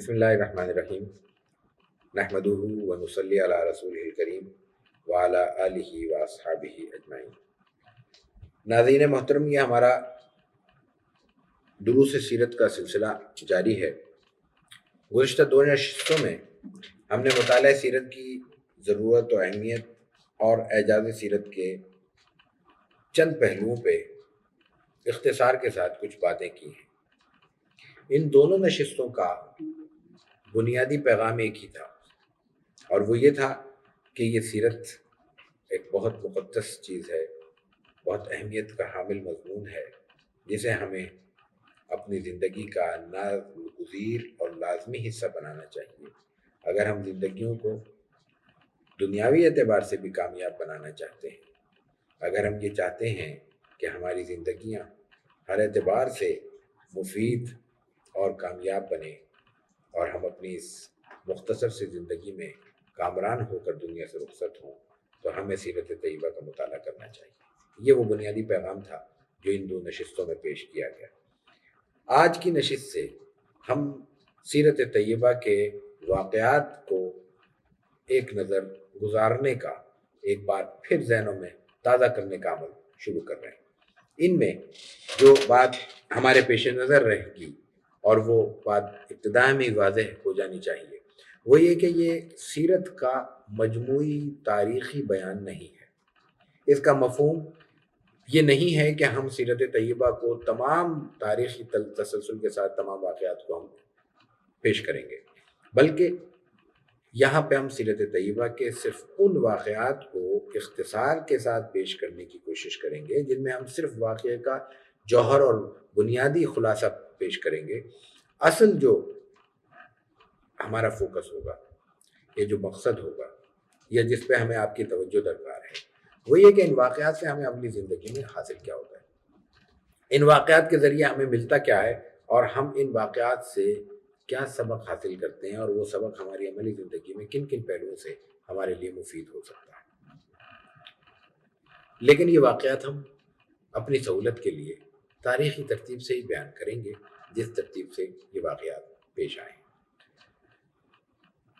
بسم اللہ الرحمن الرحیم نحمدہ ونصلی علی رسولہ الکریم وعلی آلہ واصحابہ اجمعین۔ ناظرین محترم، یہ ہمارا دروس سیرت کا سلسلہ جاری ہے۔ گزشتہ 2 نشستوں میں ہم نے مطالعہ سیرت کی ضرورت و اہمیت اور اعجاز سیرت کے چند پہلوؤں پہ اختصار کے ساتھ کچھ باتیں کی ہیں۔ ان دونوں نشستوں کا بنیادی پیغام ایک ہی تھا، اور وہ یہ تھا کہ یہ سیرت ایک بہت مقدس چیز ہے، بہت اہمیت کا حامل مضمون ہے، جسے ہمیں اپنی زندگی کا ناگزیر اور لازمی حصہ بنانا چاہیے۔ اگر ہم زندگیوں کو دنیاوی اعتبار سے بھی کامیاب بنانا چاہتے ہیں، اگر ہم یہ چاہتے ہیں کہ ہماری زندگیاں ہر اعتبار سے مفید اور کامیاب بنیں اور ہم اپنی اس مختصر سی زندگی میں کامران ہو کر دنیا سے رخصت ہوں، تو ہمیں سیرت طیبہ کا مطالعہ کرنا چاہیے۔ یہ وہ بنیادی پیغام تھا جو ان 2 نشستوں میں پیش کیا گیا۔ آج کی نشست سے ہم سیرت طیبہ کے واقعات کو ایک نظر گزارنے کا، ایک بار پھر ذہنوں میں تازہ کرنے کا عمل شروع کر رہے ہیں۔ ان میں جو بات ہمارے پیش نظر رہے گی اور وہ بات ابتدا میں واضح ہو جانی چاہیے، وہ یہ کہ یہ سیرت کا مجموعی تاریخی بیان نہیں ہے۔ اس کا مفہوم یہ نہیں ہے کہ ہم سیرت طیبہ کو تمام تاریخی تسلسل کے ساتھ تمام واقعات کو ہم پیش کریں گے، بلکہ یہاں پہ ہم سیرت طیبہ کے صرف ان واقعات کو اختصار کے ساتھ پیش کرنے کی کوشش کریں گے جن میں ہم صرف واقعے کا جوہر اور بنیادی خلاصہ پیش کریں گے۔ اصل جو ہمارا فوکس ہوگا، یہ جو مقصد ہوگا، یا جس پہ ہمیں آپ کی توجہ درکار ہے، وہ یہ کہ ان واقعات سے ہمیں اپنی زندگی میں حاصل کیا ہوتا ہے، ان واقعات کے ذریعے ہمیں ملتا کیا ہے، اور ہم ان واقعات سے کیا سبق حاصل کرتے ہیں، اور وہ سبق ہماری عملی زندگی میں کن کن پہلوؤں سے ہمارے لیے مفید ہو سکتا ہے۔ لیکن یہ واقعات ہم اپنی سہولت کے لیے تاریخی ترتیب سے ہی بیان کریں گے، جس ترتیب سے یہ واقعات پیش آئیں۔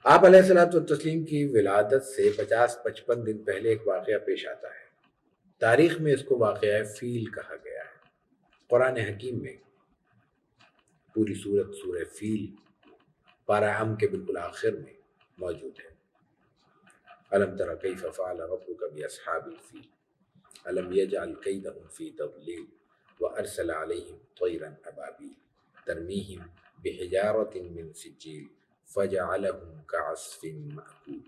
آپ علیہ الصلوۃ والتسلیم کی ولادت سے 50-55 دن پہلے ایک واقعہ پیش آتا ہے۔ تاریخ میں اس کو واقعہ فیل کہا گیا ہے۔ قرآن حکیم میں پوری سورت سورہ فیل پارہ ام کے بالکل آخر میں موجود ہے۔ الم تر کیف فعل ربک باصحاب الفیل الم یجعل کیدہم فی تضلیل وارسل علیہم طیرا ابابیل ترمیہم بحجارۃ من سجیل فجعلہم کعصف مأکول۔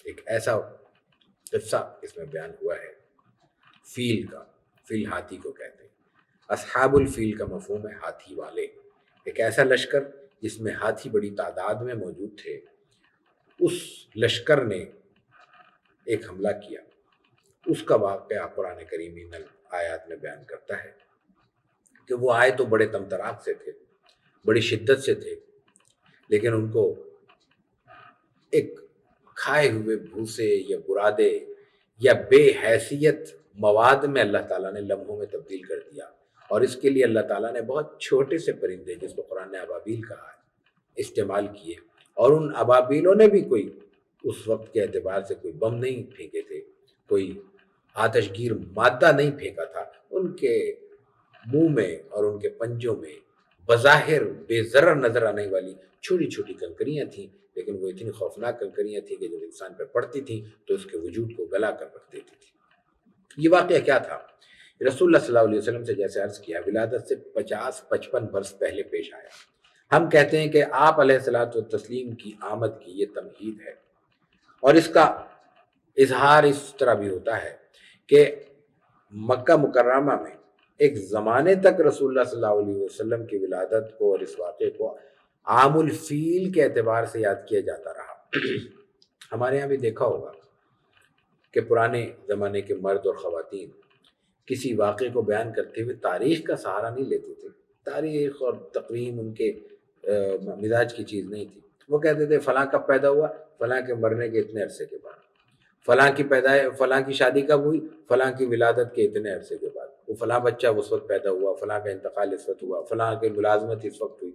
ایک ایسا قصہ اس میں بیان ہوا ہے فیل کا۔ فیل ہاتھی کو کہتے ہیں۔ اصحاب الفیل کا مفہوم ہے ہاتھی والے۔ ایک ایسا لشکر جس میں ہاتھی بڑی تعداد میں موجود تھے، اس لشکر نے ایک حملہ کیا۔ اس کا واقعہ قرآن کریم ان آیات میں بیان کرتا ہے کہ وہ آئے تو بڑے طمطراق سے تھے، بڑی شدت سے تھے، لیکن ان کو ایک کھائے ہوئے بھوسے یا برادے یا بے حیثیت مواد میں اللہ تعالیٰ نے لمحوں میں تبدیل کر دیا، اور اس کے لیے اللہ تعالیٰ نے بہت چھوٹے سے پرندے، جس کو قرآن نے ابابیل کہا ہے، استعمال کیے، اور ان ابابیلوں نے بھی کوئی اس وقت کے اعتبار سے کوئی بم نہیں پھینکے تھے، کوئی آتش گیر مادہ نہیں پھینکا تھا۔ ان کے منہ میں اور ان کے پنجوں میں بظاہر بے ضرر نظر آنے والی چھوٹی چھوٹی کنکریاں تھیں، لیکن وہ اتنی خوفناک کنکریاں تھیں کہ جب انسان پہ پڑتی تھیں تو اس کے وجود کو گلا کر رکھ دیتی تھی۔ یہ واقعہ کیا تھا؟ رسول اللہ صلی اللہ علیہ وسلم سے جیسے عرض کیا، ولادت سے 50-55 برس پہلے پیش آیا۔ ہم کہتے ہیں کہ آپ علیہ الصلوۃ والتسلیم کی آمد کی یہ تمہید ہے، اور اس کا اظہار اس طرح بھی ہوتا ہے کہ مکہ مکرمہ میں ایک زمانے تک رسول اللہ صلی اللہ علیہ وسلم کی ولادت کو اور اس واقعے کو عام الفیل کے اعتبار سے یاد کیا جاتا رہا۔ ہمارے یہاں بھی دیکھا ہوگا کہ پرانے زمانے کے مرد اور خواتین کسی واقعے کو بیان کرتے ہوئے تاریخ کا سہارا نہیں لیتے تھے۔ تاریخ اور تقویم ان کے مزاج کی چیز نہیں تھی۔ وہ کہتے تھے فلاں کب پیدا ہوا؟ فلاں کے مرنے کے اتنے عرصے کے بعد۔ فلاں کی شادی کب ہوئی؟ فلاں کی ولادت کے اتنے عرصے کے بعد۔ وہ فلاں بچہ اس وقت پیدا ہوا، فلاں کا انتقال اس وقت ہوا، فلاں کی ملازمت اس وقت ہوئی۔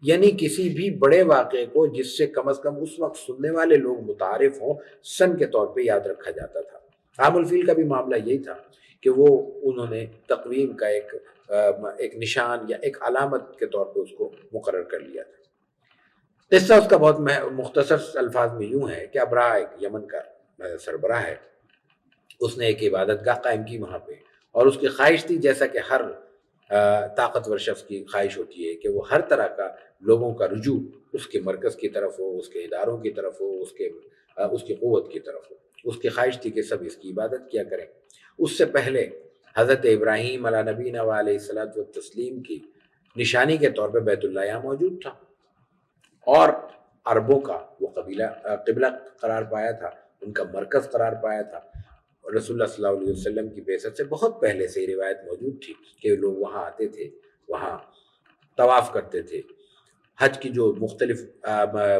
یعنی کسی بھی بڑے واقعے کو جس سے کم از کم اس وقت سننے والے لوگ متعارف ہوں، سن کے طور پہ یاد رکھا جاتا تھا۔ عام الفیل کا بھی معاملہ یہی تھا کہ وہ انہوں نے تقویم کا ایک نشان یا ایک علامت کے طور پہ اس کو مقرر کر لیا تھا۔ قصہ اس کا بہت مختصر الفاظ میں یوں ہے کہ ابرہہ ایک یمن کا سربراہ ہے، اس نے ایک عبادت گاہ قائم کی وہاں پہ، اور اس کی خواہش تھی، جیسا کہ ہر طاقتور شخص کی خواہش ہوتی ہے، کہ وہ ہر طرح کا لوگوں کا رجوع اس کے مرکز کی طرف ہو، اس کے اداروں کی طرف ہو، اس کی قوت کی طرف ہو۔ اس کی خواہش تھی کہ سب اس کی عبادت کیا کریں۔ اس سے پہلے حضرت ابراہیم علیہ نبینا و علیہ الصلوۃ والتسلیم کی نشانی کے طور پہ بیت اللہ یہاں موجود تھا، اور عربوں کا وہ قبلہ قرار پایا تھا، ان کا مرکز قرار پایا تھا۔ رسول اللہ صلی اللہ علیہ وسلم کی بعثت سے بہت پہلے سے یہ روایت موجود تھی کہ لوگ وہاں آتے تھے، وہاں طواف کرتے تھے، حج کی جو مختلف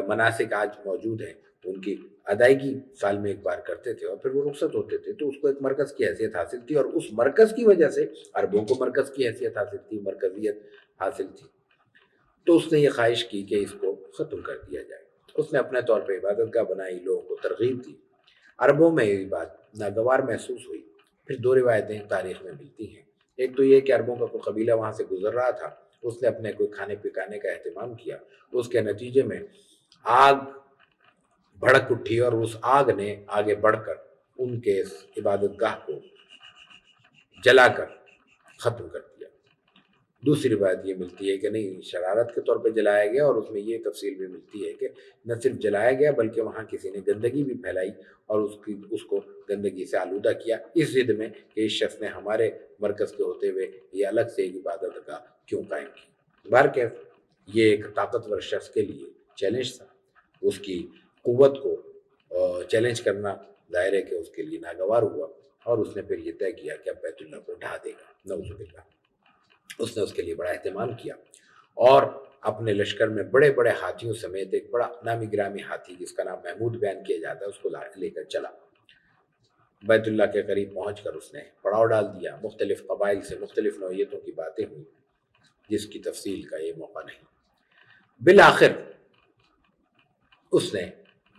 مناسک آج موجود ہیں ان کی ادائیگی سال میں ایک بار کرتے تھے، اور پھر وہ رخصت ہوتے تھے، تو اس کو ایک مرکز کی حیثیت حاصل تھی، اور اس مرکز کی وجہ سے عربوں کو مرکز کی حیثیت حاصل تھی، مرکزیت حاصل تھی۔ تو اس نے یہ خواہش کی کہ اس کو ختم کر دیا جائے۔ اس نے اپنے طور پہ عبادت گاہ بنائی، لوگوں کو ترغیب دی۔ عربوں میں یہ بات ناگوار محسوس ہوئی۔ پھر دو روایتیں تاریخ میں ملتی ہیں۔ ایک تو یہ کہ عربوں کا کوئی قبیلہ وہاں سے گزر رہا تھا، اس نے اپنے کوئی کھانے پکانے کا اہتمام کیا، اس کے نتیجے میں آگ بھڑک اٹھی، اور اس آگ نے آگے بڑھ کر ان کے عبادت گاہ کو جلا کر ختم کر دیا۔ دوسری بات یہ ملتی ہے کہ نہیں، شرارت کے طور پہ جلایا گیا، اور اس میں یہ تفصیل بھی ملتی ہے کہ نہ صرف جلایا گیا بلکہ وہاں کسی نے گندگی بھی پھیلائی اور اس کو گندگی سے آلودہ کیا، اس ضد میں کہ اس شخص نے ہمارے مرکز کے ہوتے ہوئے یہ الگ سے ایک عبادت گاہ کیوں قائم کی۔ بہرکیف یہ ایک طاقتور شخص کے لیے چیلنج تھا، اس کی قوت کو چیلنج کرنا ظاہر ہے کہ اس کے لیے ناگوار ہوا، اور اس نے پھر یہ طے کیا کہ اب بیت اللہ کو ڈھا دے گا، نعوذ باللہ۔ اس نے اس کے لیے بڑا اہتمام کیا، اور اپنے لشکر میں بڑے بڑے ہاتھیوں سمیت ایک بڑا نامی گرامی ہاتھی جس کا نام محمود بیان کیا جاتا ہے، اس کو لے کر چلا۔ بیت اللہ کے قریب پہنچ کر اس نے پڑاؤ ڈال دیا۔ مختلف قبائل سے مختلف نوعیتوں کی باتیں ہوئی، جس کی تفصیل کا یہ موقع نہیں۔ بالآخر اس نے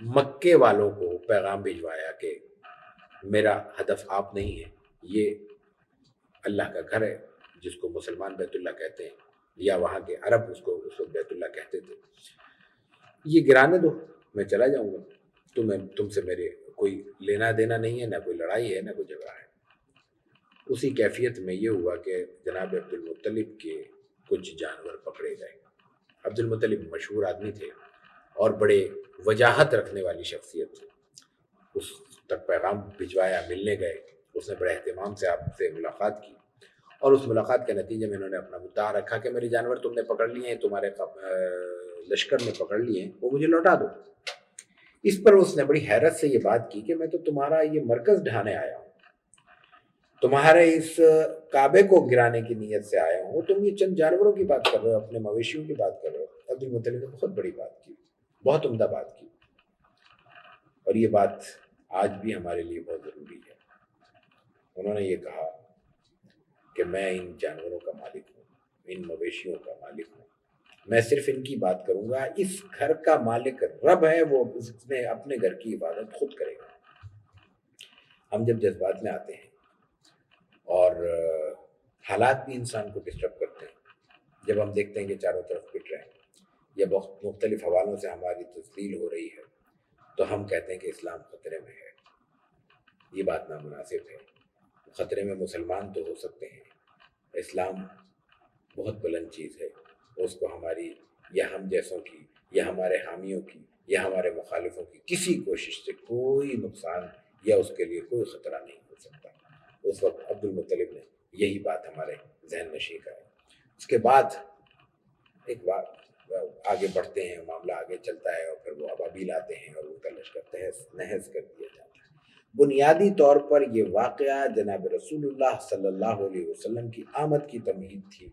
مکے والوں کو پیغام بھجوایا کہ میرا ہدف آپ نہیں ہے، یہ اللہ کا گھر ہے جس کو مسلمان بیت اللہ کہتے ہیں، یا وہاں کے عرب اس وقت بیت اللہ کہتے تھے، یہ گرانے دو، میں چلا جاؤں گا، تم سے میرے کوئی لینا دینا نہیں ہے، نہ کوئی لڑائی ہے، نہ کوئی جھگڑا ہے۔ اسی کیفیت میں یہ ہوا کہ جناب عبد المطلب کے کچھ جانور پکڑے گئے۔ عبد المطلب مشہور آدمی تھے اور بڑے وجاہت رکھنے والی شخصیت تھی۔ اس تک پیغام بھجوایا، ملنے گئے، اس نے بڑے اہتمام سے آپ سے ملاقات کی، اور اس ملاقات کے نتیجے میں انہوں نے اپنا مدعا رکھا کہ میرے جانور تم نے پکڑ لیے ہیں، تمہارے لشکر میں پکڑ لیے ہیں، وہ مجھے لوٹا دو۔ اس پر اس نے بڑی حیرت سے یہ بات کی کہ میں تو تمہارا یہ مرکز ڈھانے آیا ہوں، تمہارے اس کعبے کو گرانے کی نیت سے آیا ہوں، تم یہ چند جانوروں کی بات کر رہے ہو، اپنے مویشیوں کی بات کر رہے ہو۔ عبد المطلب نے بہت بڑی بات کی، بہت عمدہ بات کی، اور یہ بات آج بھی ہمارے لیے بہت ضروری ہے۔ انہوں نے یہ کہا کہ میں ان جانوروں کا مالک ہوں، ان مویشیوں کا مالک ہوں، میں صرف ان کی بات کروں گا، اس گھر کا مالک رب ہے، وہ اس نے اپنے گھر کی عبادت خود کرے گا۔ ہم جب جذبات میں آتے ہیں اور حالات بھی انسان کو ڈسٹرب کرتے ہیں، جب ہم دیکھتے ہیں کہ چاروں طرف پٹ رہے ہیں یا بہت مختلف حوالوں سے ہماری تذلیل ہو رہی ہے، تو ہم کہتے ہیں کہ اسلام خطرے میں ہے۔ یہ بات نامناسب ہے۔ خطرے میں مسلمان تو ہو سکتے ہیں، اسلام بہت بلند چیز ہے، اس کو ہماری یا ہم جیسوں کی یا ہمارے حامیوں کی یا ہمارے مخالفوں کی کسی کوشش سے کوئی نقصان یا اس کے لیے کوئی خطرہ نہیں ہو سکتا۔ اس وقت عبد المطلب نے یہی بات ہمارے ذہن نشین کا ہے۔ اس کے بعد ایک بات آگے بڑھتے ہیں، معاملہ آگے چلتا ہے، اور پھر وہ ابابیل آتے ہیں اور ان کا لشکر تہس نہس کر دیا جاتا ہے۔ بنیادی طور پر یہ واقعہ جناب رسول اللہ صلی اللہ علیہ وسلم کی آمد کی تمہید تھی،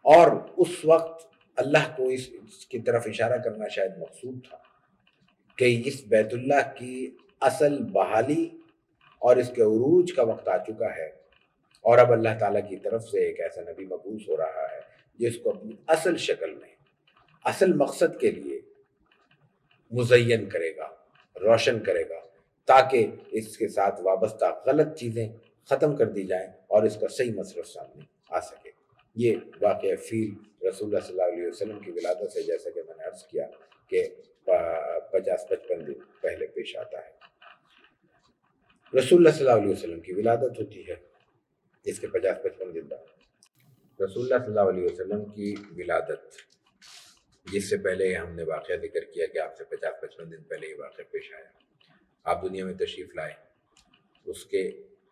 اور اس وقت اللہ کو اس کی طرف اشارہ کرنا شاید مقصود تھا کہ اس بیت اللہ کی اصل بحالی اور اس کے عروج کا وقت آ چکا ہے، اور اب اللہ تعالیٰ کی طرف سے ایک ایسا نبی مبعوث ہو رہا ہے جس کو اپنی اصل شکل میں اصل مقصد کے لیے مزین کرے گا، روشن کرے گا، تاکہ اس کے ساتھ وابستہ غلط چیزیں ختم کر دی جائیں اور اس کا صحیح مصرف سامنے آ سکے۔ یہ واقعہ فیل رسول اللہ صلی اللہ علیہ وسلم کی ولادت سے، جیسا کہ میں نے عرض کیا کہ 50-55 دن پہلے پیش آتا ہے۔ رسول اللہ صلی اللہ علیہ وسلم کی ولادت ہوتی ہے اس کے 50-55 دن بعد۔ رسول اللہ صلی اللہ علیہ وسلم کی ولادت، جس سے پہلے ہم نے واقعہ ذکر کیا کہ آپ سے 50-55 دن پہلے یہ واقعہ پیش آیا، آپ دنیا میں تشریف لائے، اس کے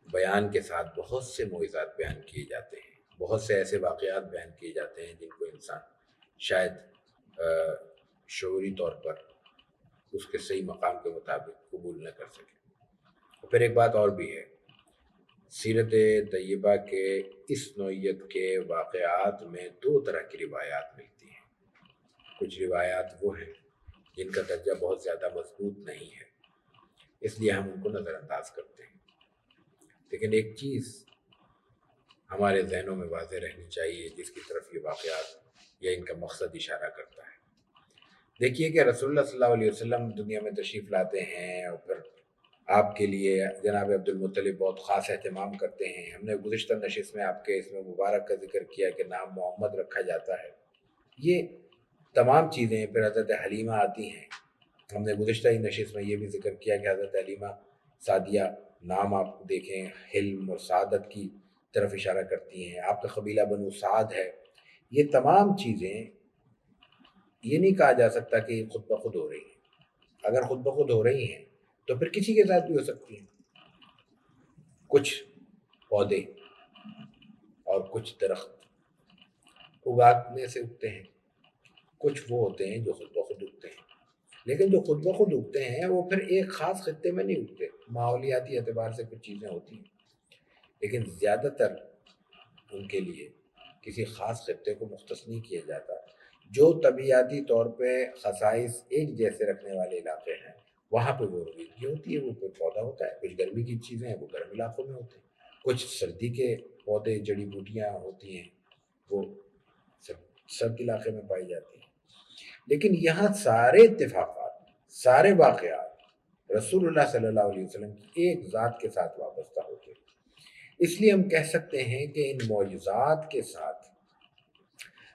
بیان کے ساتھ بہت سے معجزات بیان کیے جاتے ہیں، بہت سے ایسے واقعات بیان کیے جاتے ہیں جن کو انسان شاید شعوری طور پر اس کے صحیح مقام کے مطابق قبول نہ کر سکے۔ اور پھر ایک بات اور بھی ہے، سیرت طیبہ کے اس نوعیت کے واقعات میں دو طرح کی روایات ملتی ہیں۔ کچھ روایات وہ ہیں جن کا درجہ بہت زیادہ مضبوط نہیں ہے، اس لیے ہم ان کو نظر انداز کرتے ہیں، لیکن ایک چیز ہمارے ذہنوں میں واضح رہنی چاہیے جس کی طرف یہ واقعات یا ان کا مقصد اشارہ کرتا ہے۔ دیکھیے کہ رسول اللہ صلی اللہ علیہ وسلم دنیا میں تشریف لاتے ہیں اور پھر آپ کے لیے جناب عبد المطلب بہت خاص اہتمام کرتے ہیں۔ ہم نے گزشتہ نشست میں آپ کے اسم مبارک کا ذکر کیا کہ نام محمد رکھا جاتا ہے۔ یہ تمام چیزیں پھر حضرت حلیمہ آتی ہیں۔ ہم نے گزشتہ ہی نشست میں یہ بھی ذکر کیا کہ حضرت حلیمہ سعدیہ نام آپ دیکھیں حلم اور سعادت کی طرف اشارہ کرتی ہیں، آپ کا قبیلہ بنو سعد ہے۔ یہ تمام چیزیں یہ نہیں کہا جا سکتا کہ خود بخود ہو رہی ہیں۔ اگر خود بخود ہو رہی ہیں تو پھر کسی کے ساتھ بھی ہو سکتی ہیں۔ کچھ پودے اور کچھ درخت اگانے سے اگتے ہیں، کچھ وہ ہوتے ہیں جو خود بخود اگتے ہیں، لیکن جو خود بخود اگتے ہیں وہ پھر ایک خاص خطے میں نہیں اگتے، ماحولیاتی اعتبار سے کچھ چیزیں ہوتی ہیں، لیکن زیادہ تر ان کے لیے کسی خاص خطے کو مختص نہیں کیا جاتا۔ جو طبیعیاتی طور پہ خصائص ایک جیسے رکھنے والے علاقے ہیں وہاں پہ وہ رویدگی ہوتی ہے، وہ پھر پودا ہوتا ہے۔ کچھ گرمی کی چیزیں ہیں وہ گرم علاقوں میں ہوتے ہیں، کچھ سردی کے پودے جڑی بوٹیاں ہوتی ہیں وہ سرد علاقے میں پائی جاتی ہیں۔ لیکن یہاں سارے اتفاقات، سارے واقعات رسول اللہ صلی اللہ علیہ وسلم کی ایک ذات کے ساتھ وابستہ ہوتے ہیں۔ اس لیے ہم کہہ سکتے ہیں کہ ان معجزات کے ساتھ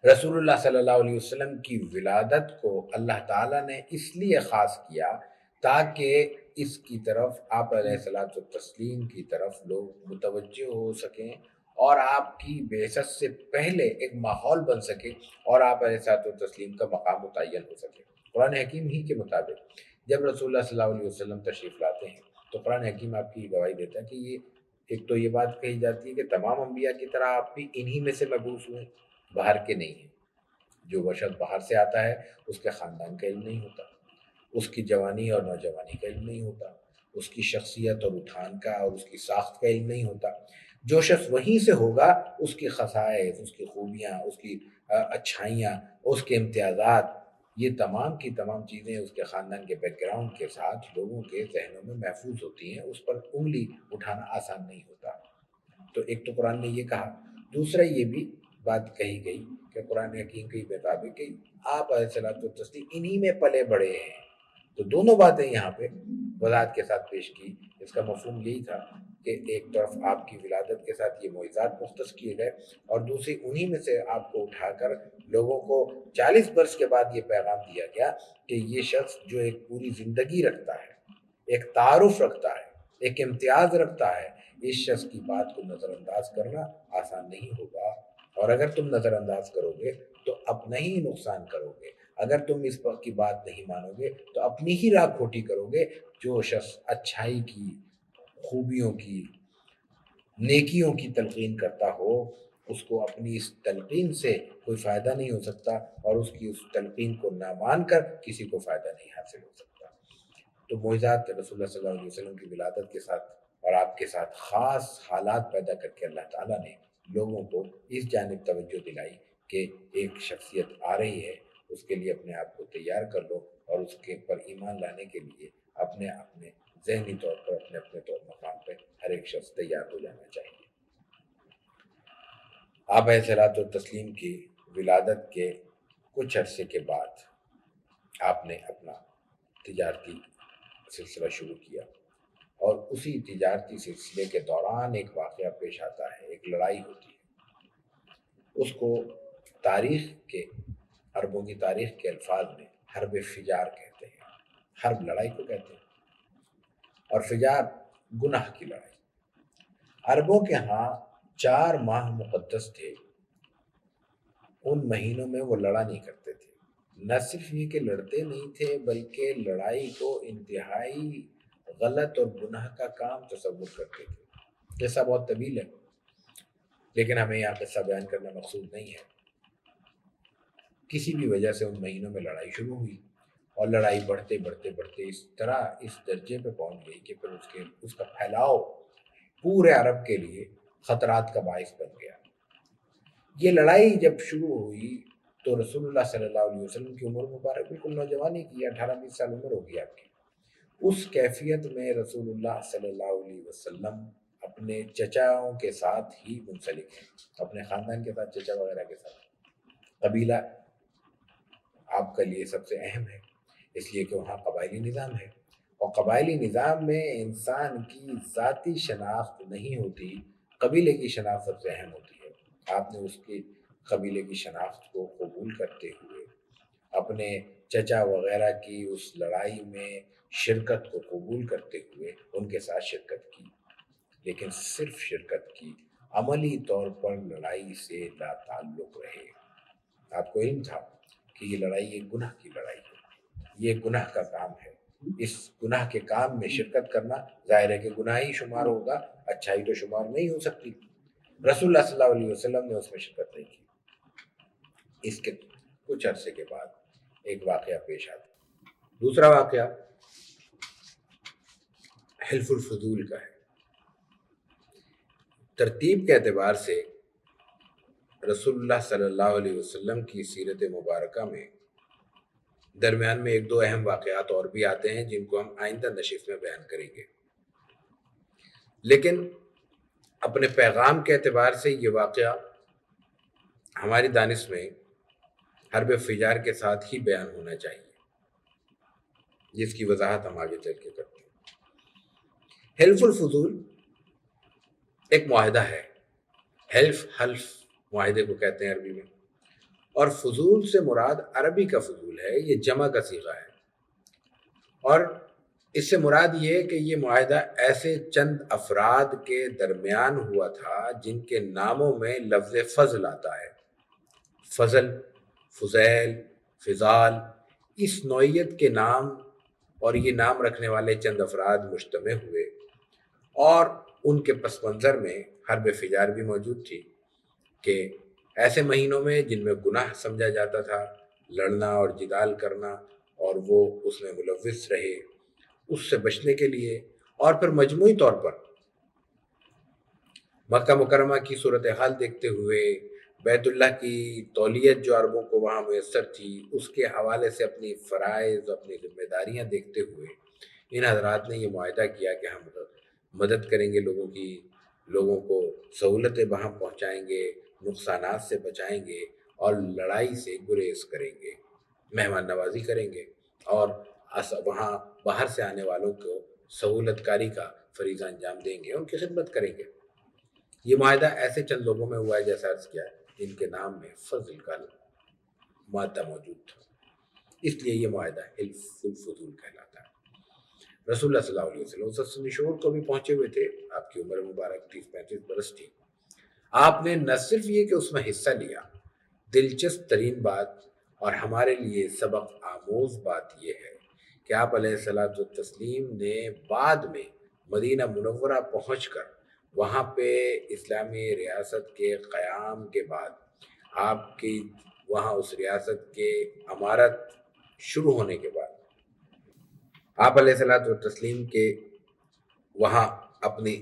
رسول اللہ صلی اللہ علیہ وسلم کی ولادت کو اللہ تعالیٰ نے اس لیے خاص کیا تاکہ اس کی طرف آپ علیہ الصلوۃ والتسلیم کی طرف لوگ متوجہ ہو سکیں اور آپ کی بعثت سے پہلے ایک ماحول بن سکے اور آپ علیہ الصلوۃ والتسلیم کا مقام متعین ہو سکے۔ قرآن حکیم ہی کے مطابق جب رسول اللہ صلی اللہ علیہ وسلم تشریف لاتے ہیں تو قرآن حکیم آپ کی گواہی دیتا ہے کہ یہ ایک تو یہ بات کہی جاتی ہے کہ تمام انبیاء کی طرح آپ بھی انہی میں سے مبعوث ہوئے، باہر کے نہیں ہیں۔ جو بشر باہر سے آتا ہے اس کے خاندان کا علم نہیں ہوتا، اس کی جوانی اور نوجوانی کا علم نہیں ہوتا، اس کی شخصیت اور اٹھان کا اور اس کی ساخت کا علم نہیں ہوتا۔ جو شخص وہیں سے ہوگا اس کی خصائص، اس کی خوبیاں، اس کی اچھائیاں، اس کے امتیازات، یہ تمام کی تمام چیزیں اس کے خاندان کے بیک گراؤنڈ کے ساتھ لوگوں کے ذہنوں میں محفوظ ہوتی ہیں، اس پر انگلی اٹھانا آسان نہیں ہوتا۔ تو ایک تو قرآن نے یہ کہا، دوسرا یہ بھی بات کہی گئی کہ قرآن حکیم کے مطابق کہ آپ علیہ الصلوۃ والتسلیم انہی میں پلے بڑے ہیں۔ تو دونوں باتیں یہاں پہ وضاحت کے ساتھ پیش کی۔ اس کا مفہوم یہی تھا کہ ایک طرف آپ کی ولادت کے ساتھ یہ معجزات مختص کیے گئے اور دوسری انہی میں سے آپ کو اٹھا کر لوگوں کو 40 برس کے بعد یہ پیغام دیا گیا کہ یہ شخص جو ایک پوری زندگی رکھتا ہے، ایک تعارف رکھتا ہے، ایک امتیاز رکھتا ہے، اس شخص کی بات کو نظر انداز کرنا آسان نہیں ہوگا، اور اگر تم نظر انداز کرو گے تو اپنا ہی نقصان کرو گے۔ اگر تم اس کی بات نہیں مانو گے تو اپنی ہی راہ کھوٹی کرو گے۔ جو شخص اچھائی کی، خوبیوں کی، نیکیوں کی تلقین کرتا ہو اس کو اپنی اس تلقین سے کوئی فائدہ نہیں ہو سکتا، اور اس کی اس تلقین کو نہ مان کر کسی کو فائدہ نہیں حاصل ہو سکتا۔ تو معجزات رسول اللہ صلی اللہ علیہ وسلم کی ولادت کے ساتھ اور آپ کے ساتھ خاص حالات پیدا کر کے اللہ تعالیٰ نے لوگوں کو اس جانب توجہ دلائی کہ ایک شخصیت آ رہی ہے، اس کے لیے اپنے آپ کو تیار کر لو، اور اس کے پر ایمان لانے کے لیے اپنے ذہنی طور پر اپنے طور مقام پہ ہر ایک شخص تیار ہو جانا چاہیے۔ آپ علیہ الصلوۃ والتسلیم کی ولادت کے کچھ عرصے کے بعد آپ نے اپنا تجارتی سلسلہ شروع کیا، اور اسی تجارتی سلسلے کے دوران ایک واقعہ پیش آتا ہے، ایک لڑائی ہوتی ہے۔ اس کو تاریخ کے، عربوں کی تاریخ کے الفاظ میں حرب فجار کہتے ہیں۔ حرب لڑائی کو کہتے ہیں، اور فجار گناہ کی لڑائی۔ عربوں کے ہاں 4 ماہ مقدس تھے، ان مہینوں میں وہ لڑا نہیں کرتے تھے۔ نہ صرف یہ کہ لڑتے نہیں تھے، بلکہ لڑائی کو انتہائی غلط اور گناہ کا کام تصور کرتے تھے۔ قصہ بہت طویل ہے، لیکن ہمیں یہاں قصہ بیان کرنا مقصود نہیں ہے۔ کسی بھی وجہ سے ان مہینوں میں لڑائی شروع ہوئی، اور لڑائی بڑھتے بڑھتے بڑھتے اس طرح اس درجے پہ پہنچ گئی کہ پھر اس کا پھیلاؤ پورے عرب کے لیے خطرات کا باعث بن گیا۔ یہ لڑائی جب شروع ہوئی تو رسول اللہ صلی اللہ علیہ وسلم کی عمر مبارک بالکل نوجوانی کی، 18-20 سال عمر ہوگی آپ کی۔ اس کیفیت میں رسول اللہ صلی اللہ علیہ وسلم اپنے چچاؤں کے ساتھ ہی منسلک ہیں، اپنے خاندان کے ساتھ، چچا وغیرہ کے ساتھ۔ قبیلہ آپ کے لیے سب سے اہم ہے، اس لیے کہ وہاں قبائلی نظام ہے، اور قبائلی نظام میں انسان کی ذاتی شناخت نہیں ہوتی، قبیلے کی شناخت سب سے اہم ہوتی ہے۔ آپ نے اس کی قبیلے کی شناخت کو قبول کرتے ہوئے، اپنے چچا وغیرہ کی اس لڑائی میں شرکت کو قبول کرتے ہوئے ان کے ساتھ شرکت کی، لیکن صرف شرکت کی، عملی طور پر لڑائی سے لا تعلق رہے۔ آپ کو علم تھا کہ یہ لڑائی ایک گناہ کی لڑائی ہے، یہ گناہ کا کام ہے، اس گناہ کے کام میں شرکت کرنا ظاہر ہے کہ گناہ ہی شمار ہوگا، اچھائی تو شمار نہیں ہو سکتی۔ رسول اللہ صلی اللہ علیہ وسلم نے اس میں شرکت نہیں کی۔ اس کے کچھ عرصے کے بعد ایک واقعہ پیش آتا۔ دوسرا واقعہ حلف الفضول کا ہے۔ ترتیب کے اعتبار سے رسول اللہ صلی اللہ علیہ وسلم کی سیرت مبارکہ میں درمیان میں 1-2 اہم واقعات اور بھی آتے ہیں جن کو ہم آئندہ نشست میں بیان کریں گے، لیکن اپنے پیغام کے اعتبار سے یہ واقعہ ہماری دانش میں حرب فجار کے ساتھ ہی بیان ہونا چاہیے، جس کی وضاحت ہم آگے چل کے کرتے ہیں۔ حلف الفضول ایک معاہدہ ہے، حلف معاہدے کو کہتے ہیں عربی میں، اور فضول سے مراد عربی کا فضول ہے، یہ جمع کا صیغہ ہے، اور اس سے مراد یہ ہے کہ یہ معاہدہ ایسے چند افراد کے درمیان ہوا تھا جن کے ناموں میں لفظ فضل آتا ہے۔ فضل، فضیل، فضال، اس نوعیت کے نام اور یہ نام رکھنے والے چند افراد مجتمع ہوئے، اور ان کے پس منظر میں حرب فجار بھی موجود تھی کہ ایسے مہینوں میں جن میں گناہ سمجھا جاتا تھا، لڑنا اور جدال کرنا، اور وہ اس میں ملوث رہے، اس سے بچنے کے لیے، اور پھر مجموعی طور پر مکہ مکرمہ کی صورتحال دیکھتے ہوئے، بیت اللہ کی تولیت جو عربوں کو وہاں میسر تھی، اس کے حوالے سے اپنی فرائض، اپنی ذمہ داریاں دیکھتے ہوئے ان حضرات نے یہ معاہدہ کیا کہ ہم مدد کریں گے لوگوں کو سہولتیں وہاں پہنچائیں گے، نقصانات سے بچائیں گے، اور لڑائی سے گریز کریں گے، مہمان نوازی کریں گے، اور وہاں باہر سے آنے والوں کو سہولت کاری کا فریضہ انجام دیں گے، ان کی خدمت کریں گے۔ یہ معاہدہ ایسے چند لوگوں میں ہوا ہے جیسا عرض کیا ہے جن کے نام میں فضل کا مادہ موجود تھا، اس لیے یہ معاہدہ حلف الفضول کہلاتا ہے۔ رسول اللہ صلی اللہ علیہ وسلم سن شعور کو بھی پہنچے ہوئے تھے، آپ کی عمر مبارک 30-35 برس تھی۔ آپ نے نہ صرف یہ کہ اس میں حصہ لیا، دلچسپ ترین بات اور ہمارے لیے سبق آموز بات یہ ہے کہ آپ علیہ الصلوۃ والتسلیم نے بعد میں مدینہ منورہ پہنچ کر وہاں پہ اسلامی ریاست کے قیام کے بعد، آپ کی وہاں اس ریاست کے امارت شروع ہونے کے بعد، آپ علیہ الصلوۃ والتسلیم کے وہاں اپنی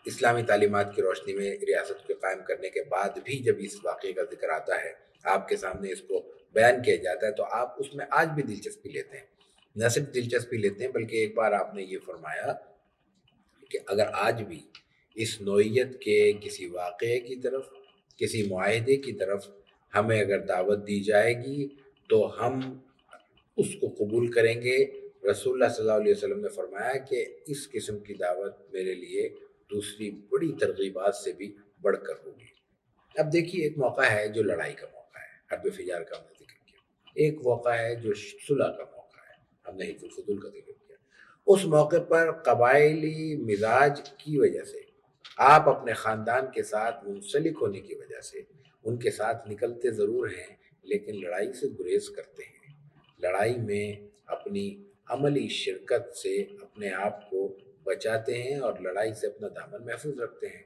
اسلامی تعلیمات کی روشنی میں ریاست کو قائم کرنے کے بعد بھی جب اس واقعے کا ذکر آتا ہے، آپ کے سامنے اس کو بیان کیا جاتا ہے، تو آپ اس میں آج بھی دلچسپی لیتے ہیں۔ نہ صرف دلچسپی لیتے ہیں بلکہ ایک بار آپ نے یہ فرمایا کہ اگر آج بھی اس نوعیت کے کسی واقعے کی طرف، کسی معاہدے کی طرف ہمیں اگر دعوت دی جائے گی تو ہم اس کو قبول کریں گے۔ رسول اللہ صلی اللہ علیہ وسلم نے فرمایا کہ اس قسم کی دعوت میرے لیے دوسری بڑی ترغیبات سے بھی بڑھ کر ہوگی۔ اب دیکھیے، ایک موقع ہے جو لڑائی کا موقع ہے، حرب فجار کا ہم نے ذکر کیا، ایک موقع ہے جو صلح کا موقع ہے، ہم نے حلف الفضول کا ذکر کیا۔ اس موقع پر قبائلی مزاج کی وجہ سے، آپ اپنے خاندان کے ساتھ منسلک ہونے کی وجہ سے ان کے ساتھ نکلتے ضرور ہیں، لیکن لڑائی سے گریز کرتے ہیں، لڑائی میں اپنی عملی شرکت سے اپنے آپ کو بچاتے ہیں اور لڑائی سے اپنا دامن محفوظ رکھتے ہیں۔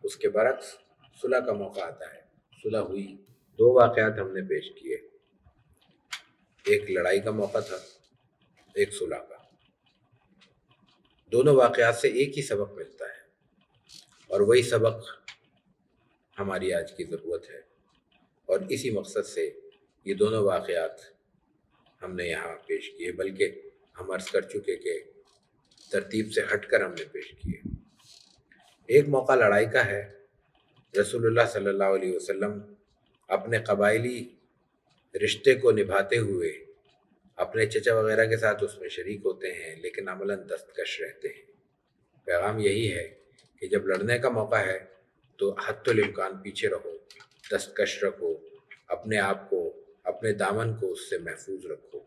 اس کے برعکس صلح کا موقع آتا ہے، صلح ہوئی، دو واقعات ہم نے پیش کیے، ایک لڑائی کا موقع تھا، ایک صلح کا۔ دونوں واقعات سے ایک ہی سبق ملتا ہے، اور وہی سبق ہماری آج کی ضرورت ہے، اور اسی مقصد سے یہ دونوں واقعات ہم نے یہاں پیش کیے، بلکہ ہم عرض کر چکے کہ ترتیب سے ہٹ کر ہم نے پیش کیے۔ ایک موقع لڑائی کا ہے، رسول اللہ صلی اللہ علیہ وسلم اپنے قبائلی رشتے کو نبھاتے ہوئے اپنے چچا وغیرہ کے ساتھ اس میں شریک ہوتے ہیں، لیکن عملاً دستکش رہتے ہیں۔ پیغام یہی ہے کہ جب لڑنے کا موقع ہے تو حتی الامکان پیچھے رہو، دستکش رکھو، اپنے آپ کو، اپنے دامن کو اس سے محفوظ رکھو،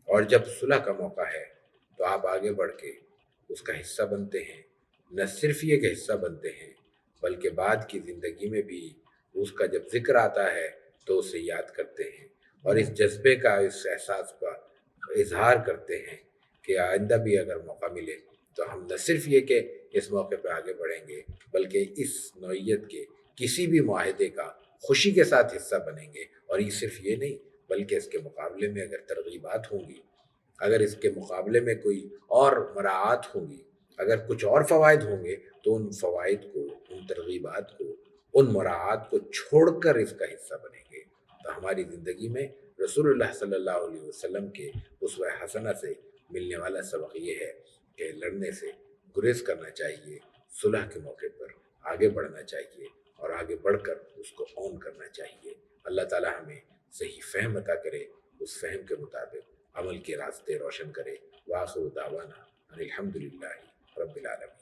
اور جب صلح کا موقع ہے تو آپ آگے بڑھ کے اس کا حصہ بنتے ہیں۔ نہ صرف یہ کہ حصہ بنتے ہیں، بلکہ بعد کی زندگی میں بھی اس کا جب ذکر آتا ہے تو اسے یاد کرتے ہیں، اور اس جذبے کا، اس احساس کا اظہار کرتے ہیں کہ آئندہ بھی اگر موقع ملے تو ہم نہ صرف یہ کہ اس موقع پہ آگے بڑھیں گے، بلکہ اس نوعیت کے کسی بھی معاہدے کا خوشی کے ساتھ حصہ بنیں گے۔ اور یہ صرف یہ نہیں، بلکہ اس کے مقابلے میں اگر ترغیبات ہوں گی، اگر اس کے مقابلے میں کوئی اور مراعات ہوں گی، اگر کچھ اور فوائد ہوں گے، تو ان فوائد کو، ان ترغیبات کو، ان مراعات کو چھوڑ کر اس کا حصہ بنیں گے۔ تو ہماری زندگی میں رسول اللہ صلی اللہ علیہ وسلم کے اسوہ حسنہ سے ملنے والا سبق یہ ہے کہ لڑنے سے گریز کرنا چاہیے، صلح کے موقع پر آگے بڑھنا چاہیے، اور آگے بڑھ کر اس کو اون کرنا چاہیے۔ اللہ تعالی ہمیں صحیح فہم عطا کرے، اس فہم کے مطابق عمل کے راستے روشن کرے۔ وآخر دعوانا ان الحمد للہ رب العالمین۔